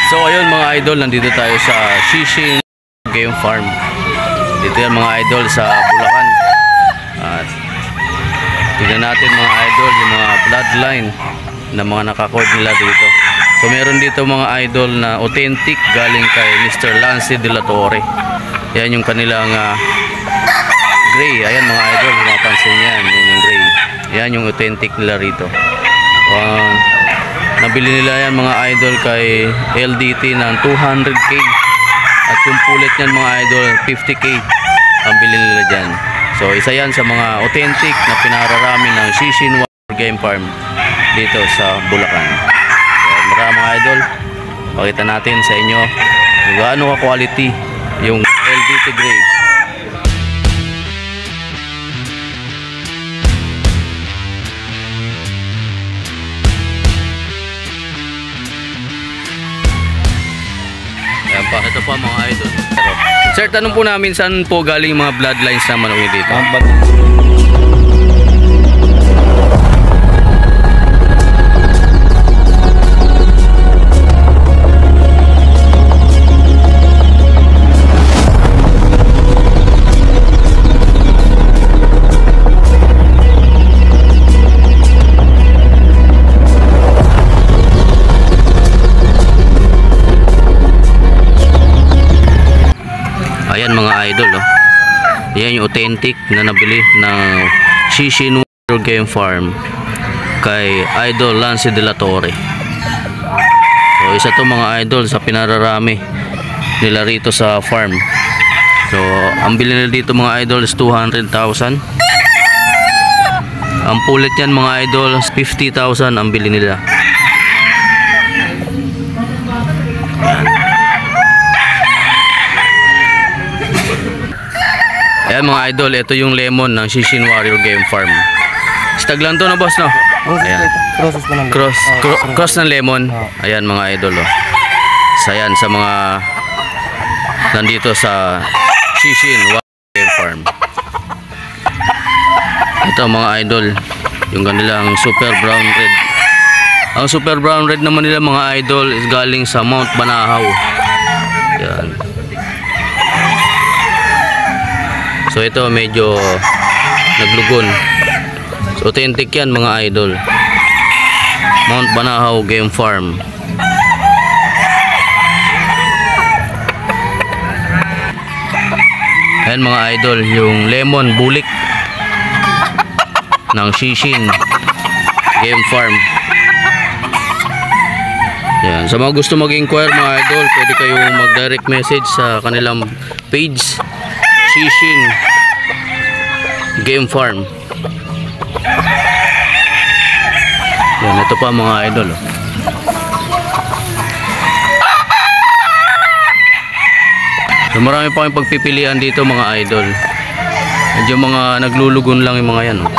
So ayun mga idol, nandito tayo sa Shishin Game Farm. Dito yan mga idol sa Bulacan. At tignan natin mga idol yung mga bloodline na mga nakacord nila dito. So meron dito mga idol na authentic galing kay Mr. Lance De La Torre. Yan yung kanilang gray. Ayan mga idol, mapansin yan, yan yung gray. Yan yung authentic nila rito. Nabili nila yan mga idol kay LDT ng 200k. At yung pulit niyan mga idol, 50k ang bili nila dyan. So isa yan sa mga authentic na pinararami ng Shishin Game Farm dito sa Bulacan. So mga idol, pakita natin sa inyo kung gaano ka quality yung LDT gray. Ito pa mga idol. Sir, tanong po namin saan po galing yung mga bloodlines na manok dito? Ayan mga idol, oh. Ayan yung authentic na nabili ng Shishin Game Farm kay Idol Lance De La Torre. So isa to mga idol sa pinararami nila rito sa farm. So ang bili nila dito mga idol is 200,000. Ang pulit yan mga idol 50,000 ang bili nila. Ayan mga idol, ito yung lemon ng Shishin Warrior Game Farm. Stag lang to na boss, no? Ayan. Cross ng lemon. Ayan mga idol, oh. Ayan sa mga nandito sa Shishin Warrior Game Farm. Ito mga idol, yung kanilang super brown red. Ang super brown red naman nila mga idol is galing sa Mount Banahaw. Ayan. So ito medyo naglugon. So authentic yan mga idol. Mount Banahaw Game Farm. Ayan mga idol, yung lemon bulik ng Shishin Game Farm. Yan. Sa mga gusto mag-inquire mga idol, pwede kayong mag-direct message sa kanilang page Shishin Game Farm. Yan, ito pa mga idol, oh. So marami pa kayong pagpipilian dito mga idol. Medyo mga naglulugon lang yung mga yan, oh.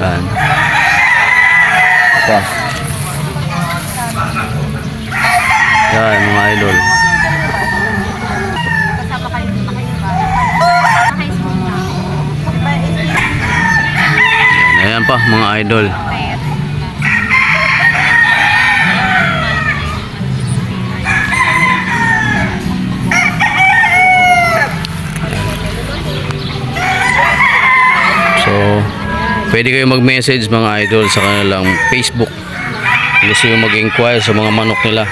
Yan. Ito. Yan mga idol. Ayan pa mga idol. So pwede kayo mag-message mga idol sa kanilang Facebook kung gusto nyo mag-inquire sa mga manok nila.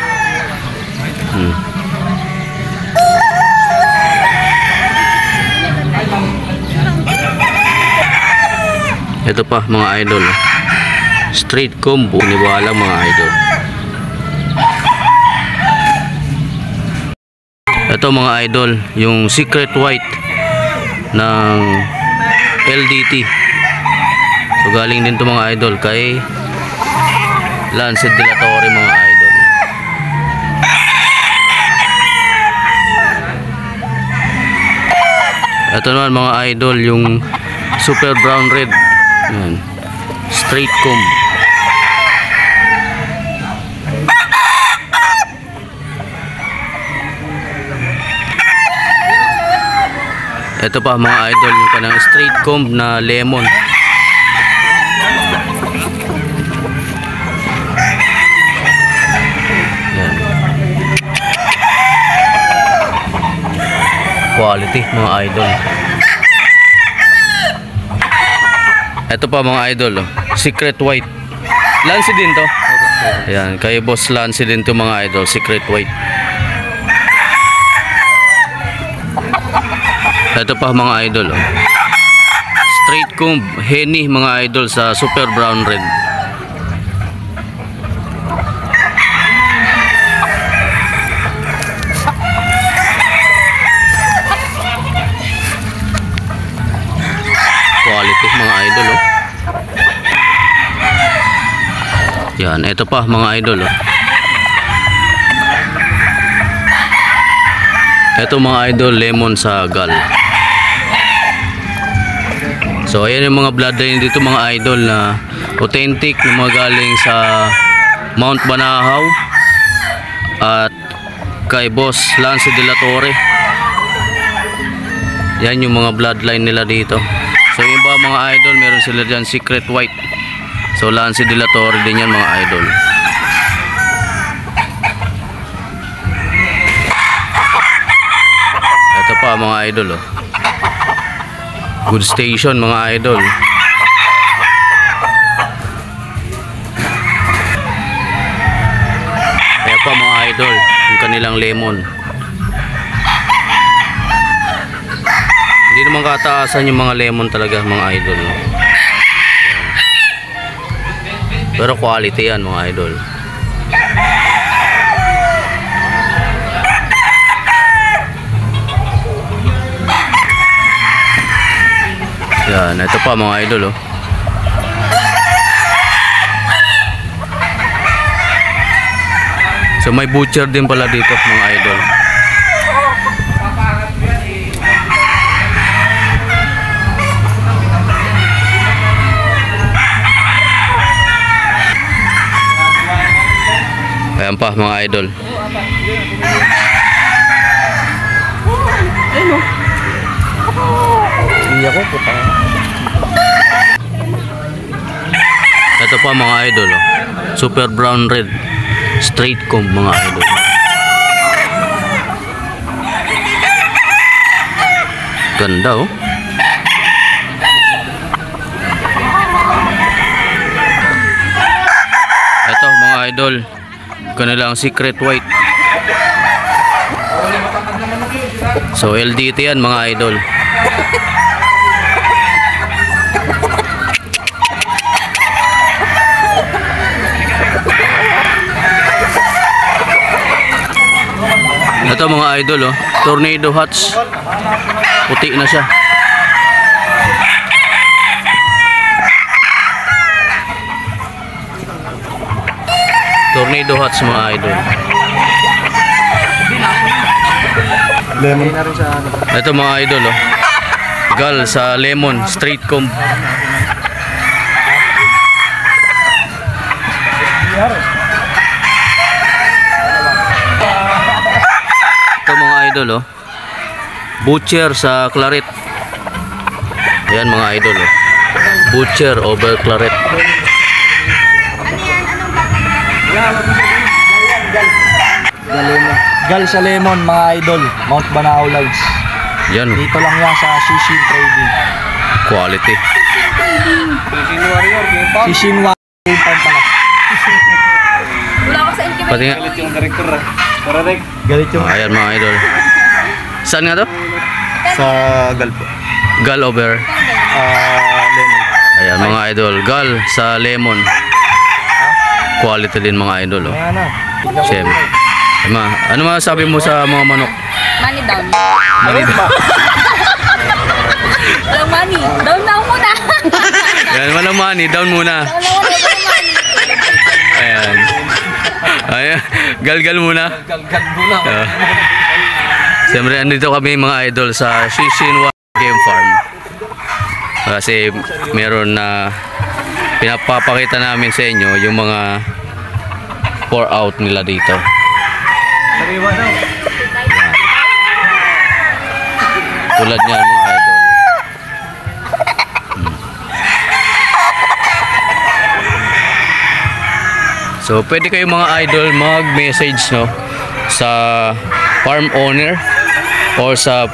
Ito pa mga idol, straight combo, iniwalang mga idol. Ito mga idol, yung secret white ng LDT. So galing din to mga idol kay Lance De La Torre mga idol. Ito naman mga idol, yung super brown red. Yan. Straight comb. Ito pa mga idol, yung kanang straight comb na lemon. Quality mga idol. Ito pa mga idol, oh. Secret White. Lancy din to. Ayan, kay Boss Lancy din to mga idol, Secret White. Ito pa mga idol, oh. Straight comb Henny mga idol sa Super Brown Red. Quality mga idol, oh. Yan, ito pa mga idol, oh. Ito mga idol, lemon sa gal. So ayan yung mga bloodline dito mga idol na authentic na mga galing sa Mount Banahaw at kay Boss Lancy de la Torre. Yan yung mga bloodline nila dito. So yung iba mga idol, meron sila dyan Secret White. So Lancy de la Torre din yan mga idol. Ito pa mga idol, oh. Good station mga idol. Kaya pa mga idol, yung kanilang lemon. Hindi naman kataasan yung mga lemon talaga mga idol, no? Pero quality yan mga idol. Yan, ito pa mga idol, oh. So may butcher din pala dito mga idol. Ayan pa mga idol. Ito pa mga idol, oh. Super Brown Red straight comb mga idol. Ganda, oh. Ito mga idol, kanilang Secret White. So LDT yan mga idol. Ito mga idol, oh. Tornado Hatch. Puti na siya. Tornado Hatch mga idol. Lemon na rin sa ano. Ito mga idol, oh. Gal sa lemon straight comb. Ito mga idol, oh. Butcher sa claret. Ayan mga idol, oh. Butcher over claret. Gal sa lemon mga idol, Mount Banahaw Lives. Yan, oh. Dito lang yan sa Shishin Trading. Quality. Shishin Warrior game pa. Shishin Warrior game pa pala. Wala ko sa incubator. Pati nga. Galit yung director, ah. Correct. Galit yung Ayan mga idol. Saan nga to? sa Gal po. Gal over. Lemon. Ayan mga idol. Gal sa lemon. Quality din mga idol, oh. Ayan na. Siyempre. Ano masasabi mo sa mga manok? Money down. Money down. Walang money. Down na ako muna. Ayan, walang money. Down muna. Walang money. Ayan. Ayan. Gal-gal muna. Gal muna. Siyempre, andito kami mga idol sa Shishin Game Farm. Kasi meron na pinapapakita namin sa inyo yung mga pour out nila dito. Sariwa daw. Tulad niyan mga idol. So pwede kayo mga idol mag-message, no, sa farm owner or sa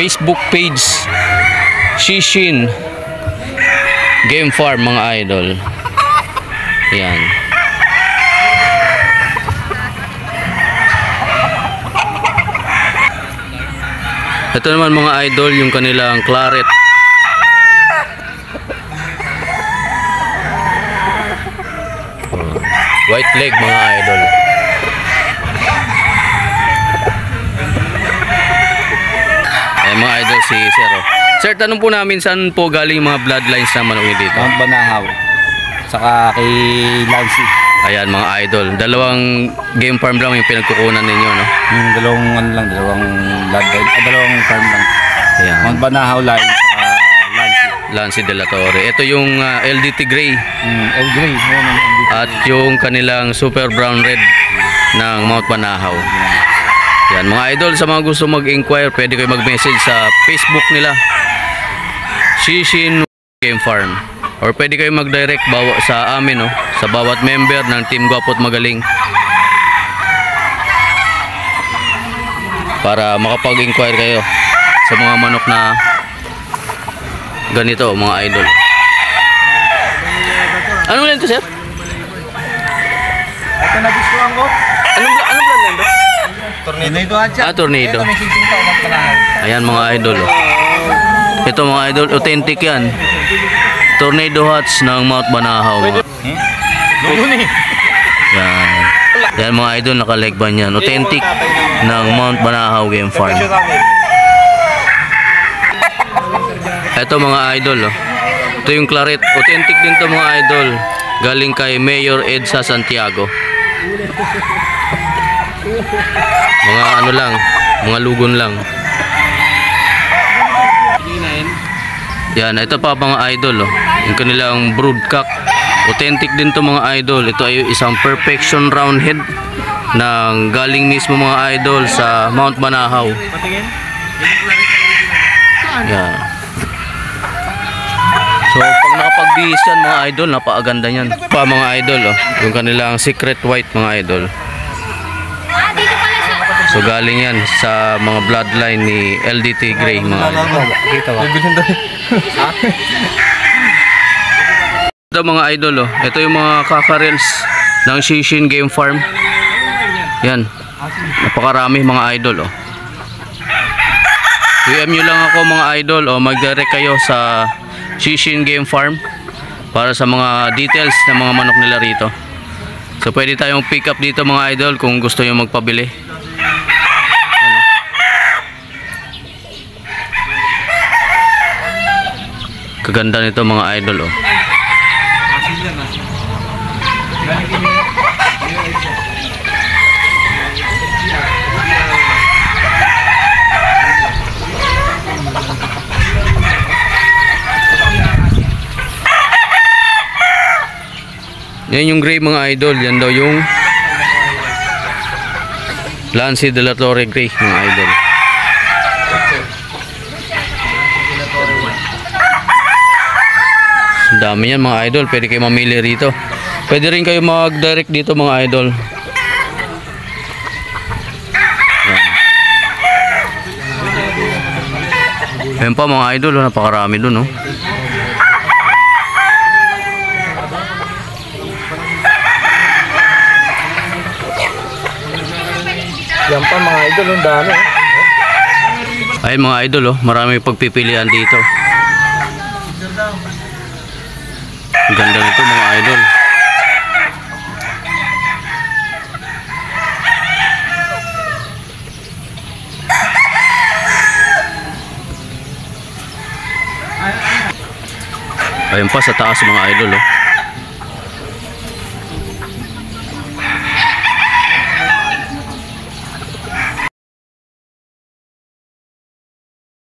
Facebook page Shishin Game Farm mga idol. Yan. Ito naman mga idol yung kanilang claret. White leg mga idol. Ayan mga idol si Sir. Sir, tanong po namin saan po galing mga bloodlines na manok dito? Mount Banahaw. Saka kay Lancy. Ayan mga idol. Dalawang game farm lang yung pinagkukunan ninyo, no? Yung dalawang bloodline. Dalawang farm lang. Ayan. Mount Banahaw line. Saka Lancy. Lancy de la Torre. Ito yung LDT Gray. El Grey. At yung kanilang Super Brown Red ng Mount Banahaw. Yan mga idol, sa mga gusto mag-inquire, pwede kayo mag-message sa Facebook nila, Shishin Game Farm, or pwede kayo mag-direct sa amin, no? Sa bawat member ng Team Gwapo't Magaling para makapag-inquire kayo sa mga manok na ganito mga idol. Anong line to, sir? Ito na-discoan ko. Anong bloodline to? Tornado at siya. Tornado. Ito may sisinta o Mount Banahaw. Ayan mga idol, oh. Ito mga idol, authentic yan. Tornado Hats ng Mount Banahaw. Lugo ni. Yan. Yan mga idol, nakalegban yan. Authentic ng Mount Banahaw Game Farm. Ito mga idol, oh. Ito yung claret. Authentic din to mga idol. Galing kay Mayor Edsa Santiago. Mga ano lang, mga lugon lang. Yan, ito pa mga idol, oh. Yung kanilang broodcock. Authentic din to mga idol. Ito ay isang perfection round head ng galing mismo mga idol sa Mount Banahaw. Yan. So pag nakapag-bihis yan mga idol, napakaganda niyan. Pa mga idol, oh. Yung kanilang secret white mga idol. Dito pala siya. So galing yan sa mga bloodline ni LDT Gray mga idol. Dito ba? Ito mga idol, oh. Ito yung mga kakarels ng Shishin Game Farm. Yan. Napakarami mga idol, oh. PM nyo lang ako mga idol, o mag-direct kayo sa Shishin Game Farm para sa mga details ng mga manok nila rito. So pwede tayong pick up dito mga idol kung gusto nyo magpabili. Ano? Kaganda nito mga idol, oh. Yan yung gray mga idol. Yan daw yung Lancy de la Torre Gray mga idol. Ang dami yan mga idol. Pwede kayo mamili rito. Pwede rin kayo mag-direct dito mga idol. Yan pa mga idol. Napakarami dun, oh. Yan pa mga idol, ang dami. Ay mga idol, oh, marami pagpipilian dito. Ang ganda nito mga idol. Ayun pa sa taas mga idol, oh.